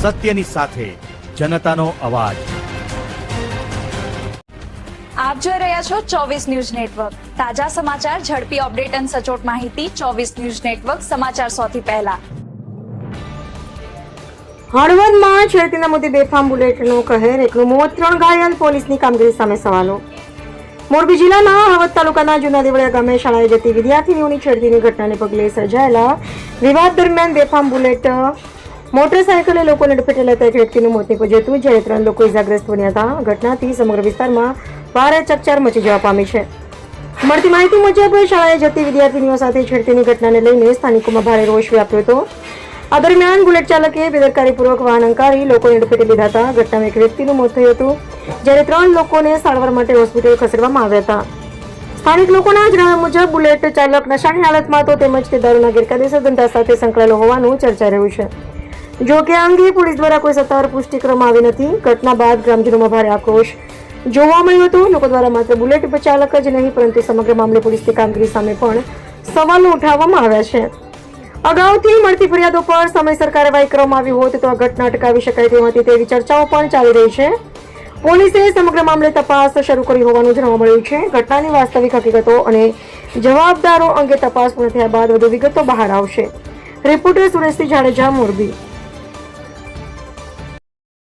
સત્યની સાથે જનતાનો અવાજ। આપ જોઈ રહ્યા છો 24 ન્યૂઝ નેટવર્ક। તાજા સમાચાર, ઝડપી અપડેટ અને સચોટ માહિતી 24 ન્યૂઝ નેટવર્ક સમાચાર સૌથી પહેલા। હળવદમાં છેડતીના મુદ્દે બેફામ બુલેટનો કહેર, એકનું મોત, 3 ઘાયલ, પોલીસની કામગીરી સામે સવાલો। મોરબી જિલ્લાના હળવદ તાલુકાના જૂના દેવળિયા ગામે શાળાએ જતી વિદ્યાર્થીનીઓની છેડતીની ઘટનાને પગલે સર્જાયેલા વિવાદ દરમિયાન બેફામ બુલેટ મોટરસાયકલે લોકોને અડફેટે લેતા એક વ્યક્તિનું મોત નીપજ્યું હતું, જ્યારે 3 લોકો ઇજાગ્રસ્ત બન્યા હતા। ઘટનાથી સમગ્ર વિસ્તારમાં ભારે ચકચાર મચી જવા પામી છે। મળતી માહિતી મુજબ શાળાએ જતી વિદ્યાર્થીનીઓ સાથે છેડતીની ઘટનાને લઈને સ્થાનિકોમાં ભારે રોષ વ્યાપ્યો હતો। આ દરમિયાન બુલેટ ચાલકે બેદરકારીપૂર્વક વાહન હંકારી લોકોને અડફેટે લીધા હતા। ઘટનામાં એક વ્યક્તિનું મોત થયું હતું, જ્યારે 3 લોકોને સારવાર માટે હોસ્પિટલ ખસેડવામાં આવ્યા હતા। સ્થાનિક લોકોના જણાવ્યા મુજબ બુલેટ ચાલક નશાની હાલતમાં હતો, તેમજ તે દારૂના ગેરકાયદેસર ધંધા સાથે સંકળાયેલો હોવાનું ચર્ચાઈ રહ્યું છે। જો કે આ અંગે પોલીસ દ્વારા કોઈ સત્તાવાર પુષ્ટિ કરવામાં આવી નથી। ઘટના બાદ ગ્રામજનોમાં ભારે આક્રોશ જોવા મળ્યો હતો। લોકો દ્વારા માત્ર બુલેટ ચાલક જ નહીં, પરંતુ સમગ્ર મામલે પોલીસની કામગીરી સામે પણ સવાલો ઉઠાવવામાં આવ્યા છે। અગાઉથી મળતી ફરિયાદો પર સમયસર કાર્યવાહી કરવામાં આવી હોત તો આ ઘટના અટકાવી શકાય તેમ હતી, તેવી ચર્ચાઓ પણ ચાલી રહી છે। પોલીસે સમગ્ર મામલે તપાસ શરૂ કરી હોવાનું જાણવા મળ્યું છે। ઘટનાની વાસ્તવિક હકીકતો અને જવાબદારો અંગે તપાસ પૂર્ણ થયા બાદ વધુ વિગતો બહાર આવશે। રિપોર્ટર સુરેશસિંહ જાડેજા, મોરબી।